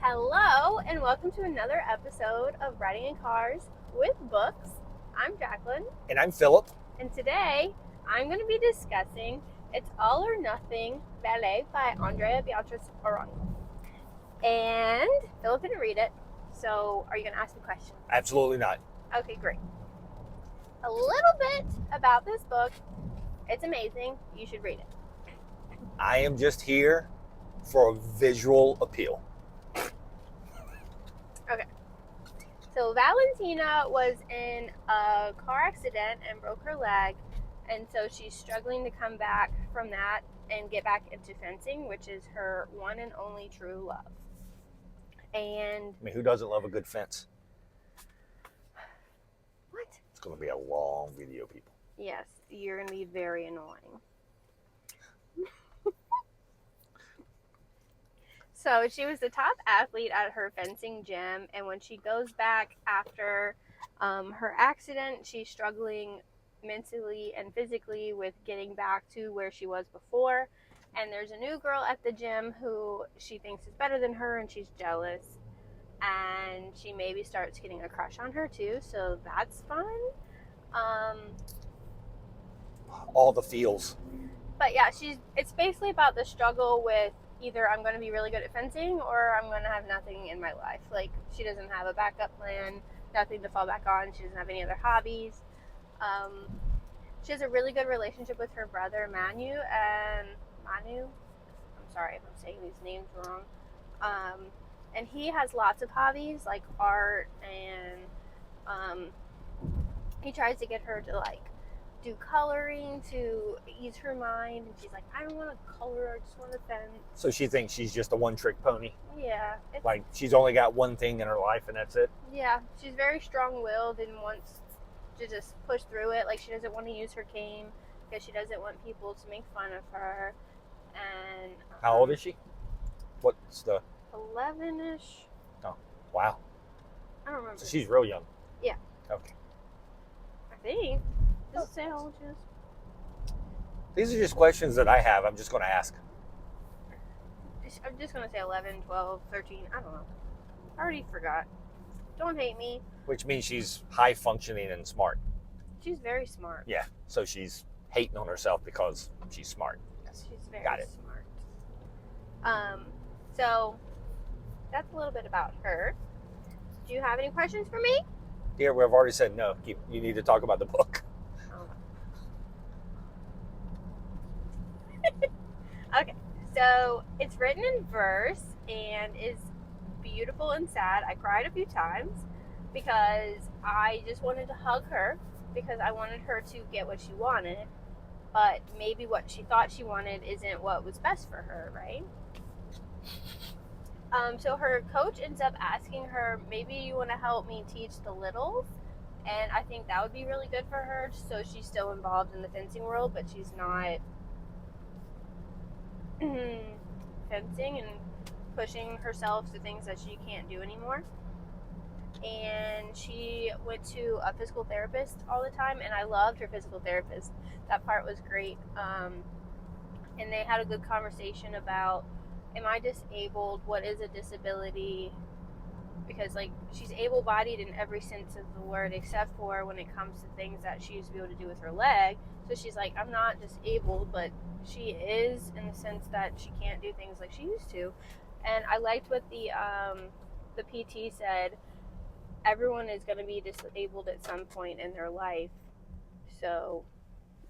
Hello, and welcome to another episode of Riding in Cars with Books. I'm Jaclyn. And I'm Phillip. And today, I'm going to be discussing It's All or Nothing Vale by Andrea, Beatriz, Arango. And Phillip didn't read it, so are you going to ask me questions? Absolutely not. Okay, great. A little bit about this book. It's amazing. You should read it. I am just here for a visual appeal. Okay. So Valentina was in a car accident and broke her leg, and so she's struggling to come back from that and get back into fencing, which is her one and only true love. And I mean, who doesn't love a good fence? what? It's going to be a long video, people. Yes, you're going to be very annoying. So she was the top athlete at her fencing gym, and when she goes back after her accident, she's struggling mentally and physically with getting back to where she was before. And there's a new girl at the gym who she thinks is better than her, and she's jealous. And she maybe starts getting a crush on her too, so that's fun. All the feels. But yeah, it's basically about the struggle with either I'm going to be really good at fencing or I'm going to have nothing in my life. Like, she doesn't have a backup plan, nothing to fall back on. She doesn't have any other hobbies. She has a really good relationship with her brother, Manu. I'm sorry if I'm saying these names wrong. And he has lots of hobbies, like art, and he tries to get her to, like, do coloring to ease her mind, and she's like, I don't want to color, I just want to fence. So she thinks she's just a one-trick pony. Yeah. Like, she's only got one thing in her life, and that's it. Yeah, she's very strong-willed and wants to just push through it. Like, she doesn't want to use her cane because she doesn't want people to make fun of her. And How old is she? What's the... 11-ish. Oh, wow. I don't remember. So she's real young. Yeah. Okay. I think. Does it say how old she is? These are just questions that I have. I'm just going to ask. I'm just going to say 11, 12, 13. I don't know. I already forgot. Don't hate me. Which means she's high-functioning and smart. She's very smart. Yeah. So she's hating on herself because she's smart. Yes, she's very Got it. smart. So that's a little bit about her. Do you have any questions for me? Dear, we've already said no. You need to talk about the book. Okay, so it's written in verse and is beautiful and sad. I cried a few times because I just wanted to hug her because I wanted her to get what she wanted, but maybe what she thought she wanted isn't what was best for her, right? So her coach ends up asking her, maybe you want to help me teach the littles, and I think that would be really good for her, so she's still involved in the fencing world, but she's not fencing and pushing herself to things that she can't do anymore. And she went to a physical therapist all the time, and I loved her physical therapist. That part was great. And they had a good conversation about, am I disabled? What is a disability? Because, like, she's able-bodied in every sense of the word except for when it comes to things that she used to be able to do with her leg. So she's like, I'm not disabled, but she is in the sense that she can't do things like she used to. And I liked what the PT said. Everyone is going to be disabled at some point in their life. So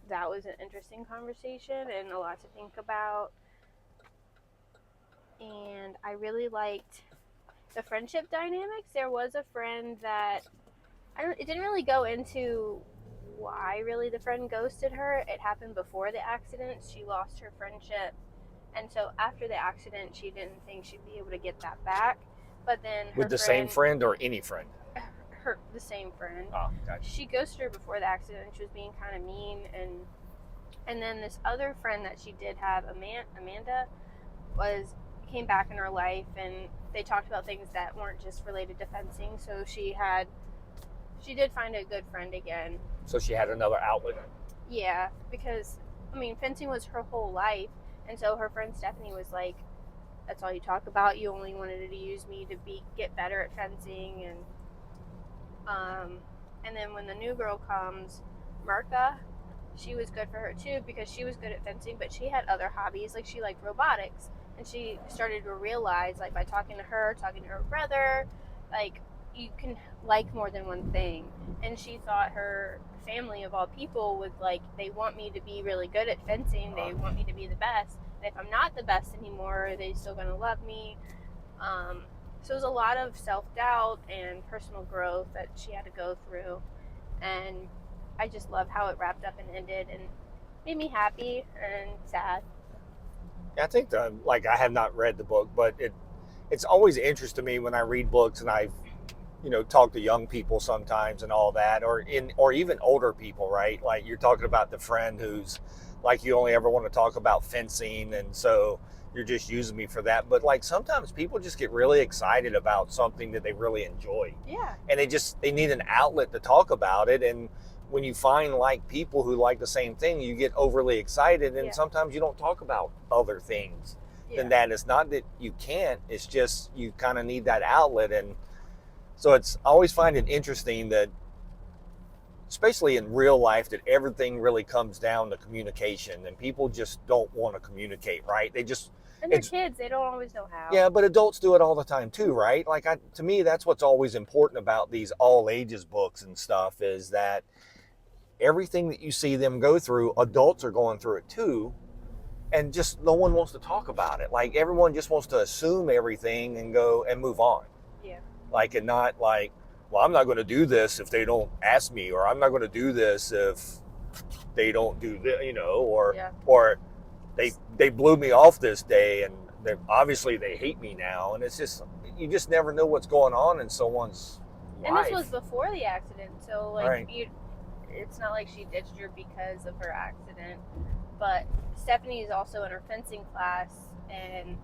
that was an interesting conversation and a lot to think about. And I really liked the friendship dynamics. There was a friend that it didn't really go into why really the friend ghosted her. It happened before the accident. She lost her friendship, and so after the accident she didn't think she'd be able to get that back. But then with the same friend or any friend? The same friend. Oh, gotcha. She ghosted her before the accident. She was being kind of mean, and then this other friend that she did have, Amanda, came back in her life, and they talked about things that weren't just related to fencing. So she did find a good friend again. So she had another outlet. Yeah, because, I mean, fencing was her whole life. And so her friend Stephanie was like, that's all you talk about. You only wanted to use me to get better at fencing, and then when the new girl comes, Myrka, she was good for her too because she was good at fencing, but she had other hobbies, like she liked robotics, and she started to realize, like by talking to her brother, like you can like more than one thing. And she thought her family of all people would, like, they want me to be really good at fencing, they want me to be the best, and if I'm not the best anymore, are they still going to love me? So it was a lot of self-doubt and personal growth that she had to go through, and I just love how it wrapped up and ended, and made me happy and sad. I think like I have not read the book, but it's always interesting to me when I read books and I've talk to young people sometimes and all that, or even older people, right? Like you're talking about the friend who's like you only ever want to talk about fencing, and so you're just using me for that. But like sometimes people just get really excited about something that they really enjoy. Yeah. And they need an outlet to talk about it. And when you find like people who like the same thing, you get overly excited, and sometimes you don't talk about other things than that. It's not that you can't, it's just you kind of need that outlet. And so I always find it interesting that, especially in real life, that everything really comes down to communication, and people just don't want to communicate, right? And they're kids, they don't always know how. Yeah, but adults do it all the time too, right? Like to me, that's what's always important about these all ages books and stuff, is that everything that you see them go through, adults are going through it too, and just no one wants to talk about it. Like everyone just wants to assume everything and go and move on. Yeah. Like, and not like, well, I'm not going to do this if they don't ask me, or I'm not going to do this if they don't do this, or they blew me off this day, and obviously they hate me now. And it's just, you just never know what's going on in someone's life. And this was before the accident, so like right. It's not like she ditched her because of her accident. But Stephanie is also in her fencing class, and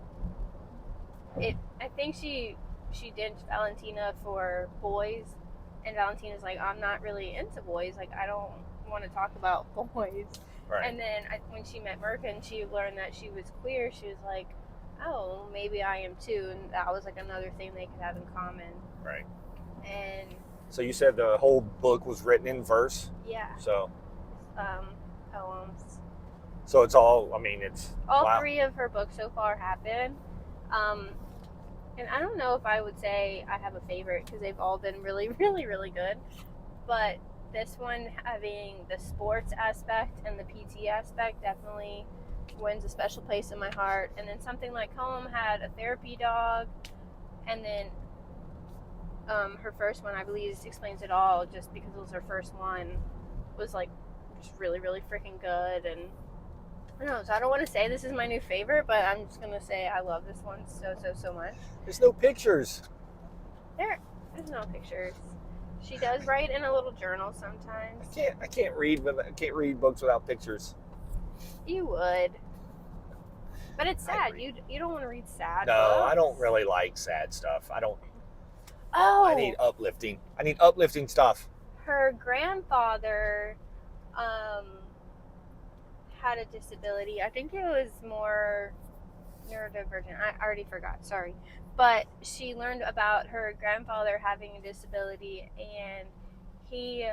I think she ditched Valentina for boys, and Valentina's like, I'm not really into boys, like I don't want to talk about boys. Right. And then when she met Myrka and she learned that she was queer, she was like, oh, maybe I am too, and that was like another thing they could have in common. Right. And so you said the whole book was written in verse? Yeah. So poems. So it's all, it's all wow. 3 of her books so far have been. And I don't know if I would say I have a favorite, because they've all been really, really, really good. But this one, having the sports aspect and the PT aspect, definitely wins a special place in my heart. And then something like Home had a therapy dog. And then her first one, I believe, explains it all, just because it was her first one, was like just really, really freaking good. And I don't know, so I don't want to say this is my new favorite, but I'm just going to say I love this one so much. There's no pictures. There's no pictures. She does write in a little journal sometimes. I can't read books without pictures. You would. But it's sad. You don't want to read sad No, books. I don't really like sad stuff. I don't. Oh. I need uplifting stuff. Her grandfather had a disability. I think it was more neurodivergent. I already forgot, sorry. But she learned about her grandfather having a disability, and he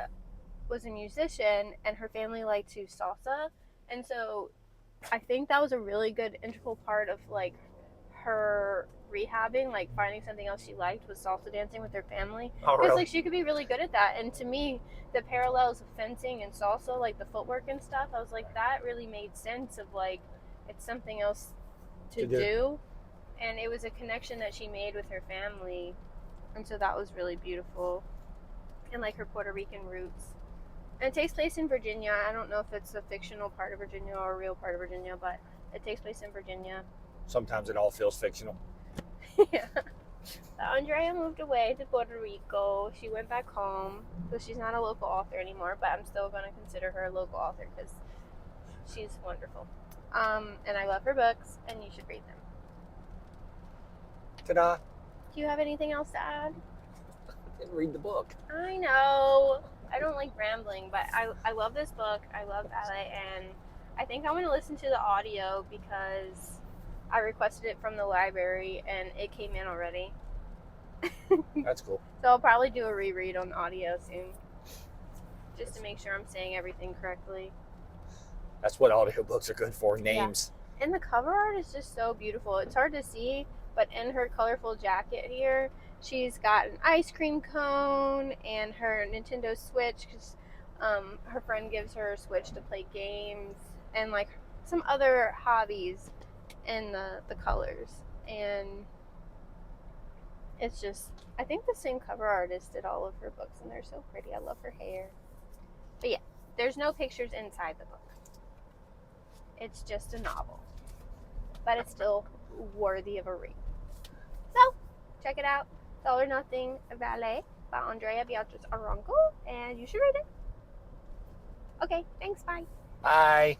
was a musician, and her family liked to salsa. And so I think that was a really good integral part of like her rehabbing, like finding something else she liked was salsa dancing with her family. Because really? Like she could be really good at that. And to me, the parallels of fencing and salsa, like the footwork and stuff, I was like, that really made sense of like, it's something else to do. And it was a connection that she made with her family. And so that was really beautiful. And like her Puerto Rican roots. And it takes place in Virginia. I don't know if it's a fictional part of Virginia or a real part of Virginia, but it takes place in Virginia. Sometimes it all feels fictional. Yeah. So Andrea moved away to Puerto Rico. She went back home. So she's not a local author anymore, but I'm still going to consider her a local author because she's wonderful. And I love her books, and you should read them. Ta-da. Do you have anything else to add? I didn't read the book. I know. I don't like rambling, but I love this book. I love ballet, and I think I'm going to listen to the audio because I requested it from the library, and it came in already. That's cool. So I'll probably do a reread on audio soon, just to make sure I'm saying everything correctly. That's what audiobooks are good for, names. Yeah. And the cover art is just so beautiful. It's hard to see, but in her colorful jacket here, she's got an ice cream cone and her Nintendo Switch, because her friend gives her a Switch to play games, and like some other hobbies in the colors. And it's just, I think the same cover artist did all of her books, and they're so pretty. I love her hair. But yeah, there's no pictures inside the book. It's just a novel, but it's still worthy of a read. So, check it out. It's All or Nothing Vale by Andrea Beatriz Arango, and you should read it. Okay, thanks, bye. Bye.